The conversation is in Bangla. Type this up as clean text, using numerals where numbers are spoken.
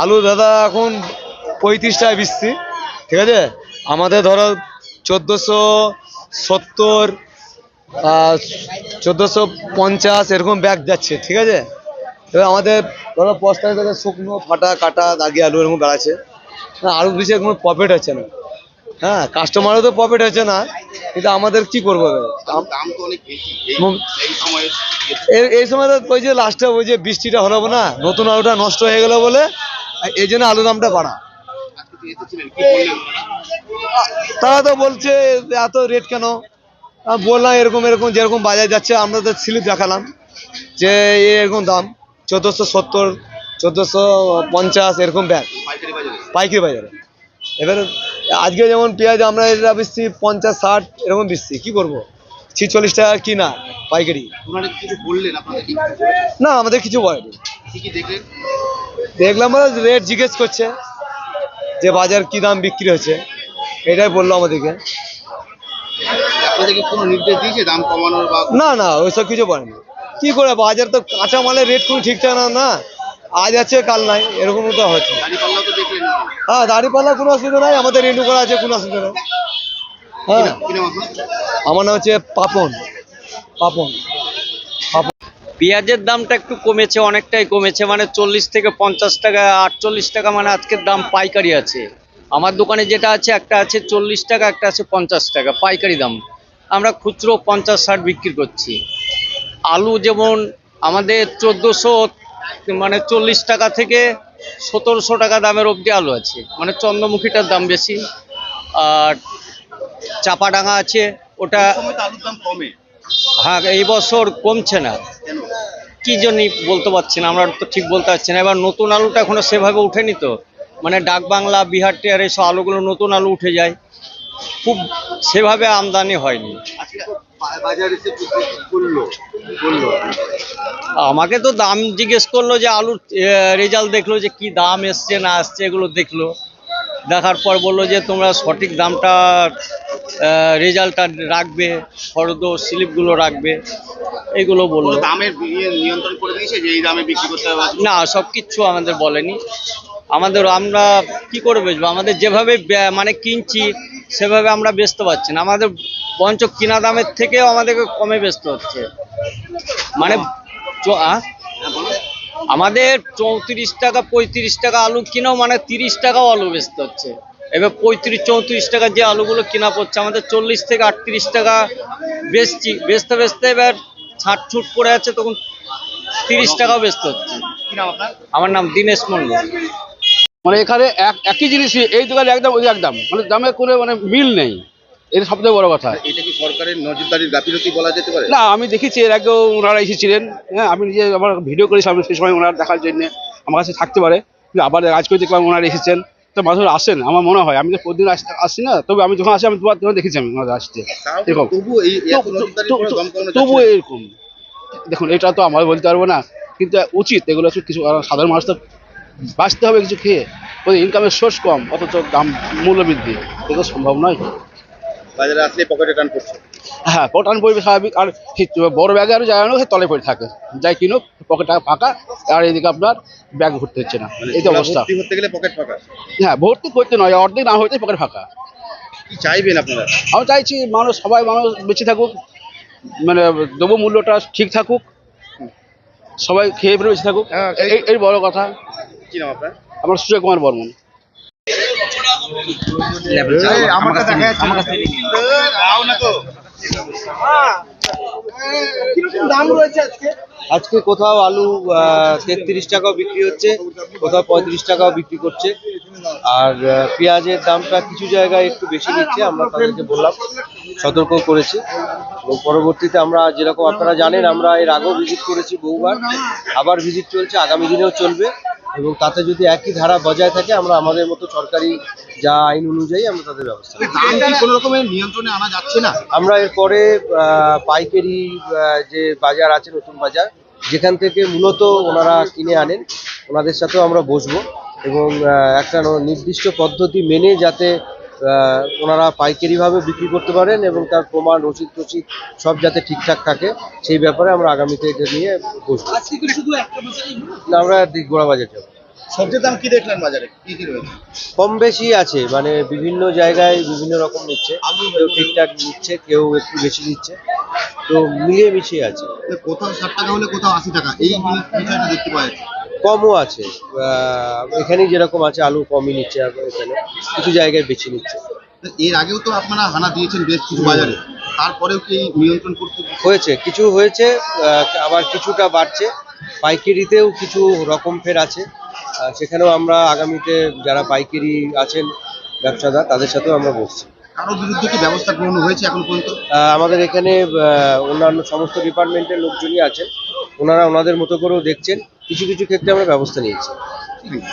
আলু দাদা এখন 35 টাকা বিচছি, ঠিক আছে। আমাদের ধরো 1470 1450 এরকম ব্যাগ যাচ্ছে, ঠিক আছে। এবার আমাদের ধরো বস্তায় ধরো শুকনো ফাটা কাটা দাগি আলু এরকম বেড়াচ্ছে। আলু বেশি কোনো প্রফিট হচ্ছে না। হ্যাঁ, কাস্টমারও তো প্রফিট হচ্ছে না, কিন্তু আমাদের কি করবো? দাম তো অনেক বেশি এই সময়ে। এই সময় তো ওই যে লাস্টে ওই যে বৃষ্টিটা হলো না, নতুন আলুটা নষ্ট হয়ে গেল বলে এই জন্য আলু দামটা বাড়া। তারা তো বলছে এত রেট কেন। বললাম এরকম এরকম যেরকম বাজার যাচ্ছে, আমরা তো স্লিপ দেখালাম যে এরকম দাম 1470 1450 এরকম ব্যাগ পাইকারি বাজারে। এবার আজকে যেমন পেঁয়াজ আমরা এটা বেচছি 50-60 এরকম বেচছি, কি করবো? 46 টাকা কিনা পাইকারি। না, আমাদের কিছু বলেনি। দেখলাম রেট জিজ্ঞেস করছে যে বাজার কি দাম বিক্রি হচ্ছে, এটাই বললো আমাদেরকে। কোনো নির্দেশ দিয়েছে দাম কমানোর? না না, ওইসব কিছু বলেনি। কি করে, বাজার তো কাঁচা মালের রেট কোনো ঠিকঠাক না, আজ আছে কাল নাই, এরকম তো হচ্ছে। হ্যাঁ, দাঁড়িপাল্লা কোনো অসুবিধা নাই, আমাদের রেনু করা আছে, কোনো অসুবিধা নেই। হ্যাঁ, আমার নাম হচ্ছে পাপন। পাপন। পেঁয়াজের দামটা একটু কমেছে, অনেকটাই কমেছে, মানে 40 থেকে 50 টাকা 48 টাকা মানে আজকের দাম পাইকারি আছে। আমার দোকানে যেটা আছে, একটা আছে 40 টাকা, একটা আছে 50 টাকা পাইকারি দাম। আমরা খুচরো 50-60 বিক্রি করছি। আলু যেমন আমাদের 1400 মানে 40 টাকা থেকে 1700 টাকা দামের অবধি আলু আছে, মানে চন্দ্রমুখীটার দাম বেশি। আর চাপাডাঙ্গা আছে, ওটা আলুর দাম কমে। হ্যাঁ, এই বছর কমছে না, কি জন্য বলতে পারছি না, আমরা তো ঠিক বলতে পারছি না। এবার নতুন আলুটা এখনো সেভাবে উঠেনি তো, মানে ডাক বাংলা বিহার টিহার এইসব আলুগুলো নতুন আলু উঠে যায়, খুব সেভাবে আমদানি হয়নি। আমাকে তো দাম জিজ্ঞেস করলো, যে আলুর রেজাল্ট দেখলো যে কি দাম এসছে না আসছে, এগুলো দেখলো, দেখার পর বললো যে তোমরা সঠিক দামটা রেজাল্টটা রাখবে, ফর্দ স্লিপগুলো রাখবে, এইগুলো বললো। দামের নিয়ন্ত্রণ করে দিয়েছে যে এই দামে বিক্রি করতে হবে? না, সব কিচ্ছু আমাদের বলেনি। আমরা কি করে বেচবো? আমাদের যেভাবে মানে কিনছি সেভাবে আমরা বেচতে পারছি না, আমাদের বরঞ্চ কিনা দামের থেকেও আমাদেরকে কমে বেচতে হচ্ছে। মানে আমাদের 34 টাকা 35 টাকা আলু কিনেও মানে 30 টাকাও আলু বেচতে হচ্ছে। এবার 35-34 টাকা যে আলুগুলো কিনা পড়ছে, আমাদের 40 থেকে 38 টাকা বেচছি, বেচতে বেচতে এবার ছাট ছুট পড়ে আছে, তখন 30 টাকাও বেচতে হচ্ছে। আমার নাম দীনেশ মন্ডল। মানে এখানে একই জিনিসই এই দোকানে একদম ওই একদম, মানে দামে কোনো মানে মিল নেই, এটা সবথেকে বড় কথা। এটা কি সরকারের নজরদারির গাফিলতি বলা যেতে পারে? না, আমি দেখেছি এর আগেও ওনারা এসেছিলেন, হ্যাঁ, আমি নিজে আমার ভিডিও করেছিলাম সেই সময়, ওনারা দেখার জন্য আমার কাছে থাকতে পারে, কিন্তু আবার আজকে দেখলাম ওনারা এসেছেন। তো মানুষ আসেন, আমার মনে হয়, আমি তো প্রতিদিন আসছি না, তবে আমি যখন আসি আমি দুবার দেখেছি আমি ওনারা আসতে এরকম। তবুও এরকম দেখুন, এটা তো আমরা বলতে পারবো না, কিন্তু উচিত এগুলো কিছু সাধারণ মানুষ তো বাঁচতে হবে কিছু খেয়ে, ওই ইনকামের সোর্স কম, অথচ দাম মূল্য বৃদ্ধি, এগুলো সম্ভব নয়। বাজারে আসলে পকেটে টান পড়ছে। হ্যাঁ, পটান পড়বে স্বাভাবিক, আর বড় ব্যাগে আরও যায় না, তলে পড়ে থাকে, যাই কিনুক পকেট ফাঁকা, আর এদিকে আপনার ব্যাগ ভর্তি হচ্ছে না, এই তো অবস্থা। ভর্তি গেলে পকেট ফাঁকা? হ্যাঁ, ভর্তি করতে নয়, অর্ধেক না হইতে পকেট ফাঁকা। কি চাইবেন আপনারা? আমি চাইছি মানুষ বেঁচে থাকুক, মানে দ্রব্য মূল্যটা ঠিক থাকুক, সবাই খেয়ে ফেলে বেঁচে থাকুক, এই বড় কথা। কি নাম আপনার? আমার সুজয় কুমার বর্মন। আজকে কোথাও আলু 33 টাকাও বিক্রি হচ্ছে, কোথাও 35 টাকাও বিক্রি করছে। আর পেঁয়াজের দামটা কিছু জায়গায় একটু বেশি নিচ্ছে, আমরা তাদেরকে বললাম, সতর্ক করেছি। এবং পরবর্তীতে আমরা যেরকম আপনারা জানেন, আমরা এর আগেও ভিজিট করেছি বহুবার, আবার ভিজিট চলছে, আগামী দিনেও চলবে। এবং তাতে যদি একই ধারা বজায় থাকে, আমরা আমাদের মতো সরকারি যা আইন অনুযায়ী আমরা তাদের ব্যবস্থা করব। কোনো রকমের নিয়ন্ত্রণে আনা যাচ্ছে না? আমরা এরপরে পাইকারি যে বাজার আছে, নতুন বাজার, যেখান থেকে মূলত ওনারা কিনে আনেন, ওনাদের সাথেও আমরা বসবো এবং একটা নির্দিষ্ট পদ্ধতি মেনে যাতে ওনারা পাইকারিভাবে বিক্রি করতে পারেন এবং তার প্রমাণ রসিদ সব যাতে ঠিকঠাক থাকে, সেই ব্যাপারে আমরা আগামীতে এটা নিয়ে বসবো। আমরা গোড়া বাজার যাবো। সবজির দাম কি দেখলেন বাজারে, কি কি রয়েছে? কম বেশি আছে, মানে বিভিন্ন জায়গায় বিভিন্ন রকম নিচ্ছে, কেউ ঠিকঠাক নিচ্ছে, কেউ একটু বেশি নিচ্ছে, তো মিলিয়ে মিশিয়ে আছে। কোথাও 60 টাকা হলে কোথাও 80 টাকা, এই বিষয়টা দেখতে পাওয়া যাচ্ছে। কমও আছে, এখানেই যেরকম আছে আলু কমই নিচ্ছে, আর এখানে কিছু জায়গায় বেশি নিচ্ছে। তো এর আগেও তো আপনারা হানা দিয়েছেন বেশ কিছু বাজারে, তারপরেও কি নিয়ন্ত্রণ করতে? হয়েছে, কিছু হয়েছে, আবার কিছুটা বাড়ছে। পাইকারিতেও কিছু রকম ফের আছে, সেখানেও আমরা আগামীতে যারা পাইকারি আছেন ব্যবসাদার তাদের সাথেও আমরা বসছি। কারো বিরুদ্ধে কি ব্যবস্থা গ্রহণ হয়েছে এখন পর্যন্ত? আমাদের এখানে অন্যান্য সমস্ত ডিপার্টমেন্টের লোকজনই আছেন, ওনারা ওনাদের মতো করেও দেখছেন, কিছু কিছু ক্ষেত্রে আমরা ব্যবস্থা নিয়েছি। ঠিক আছে।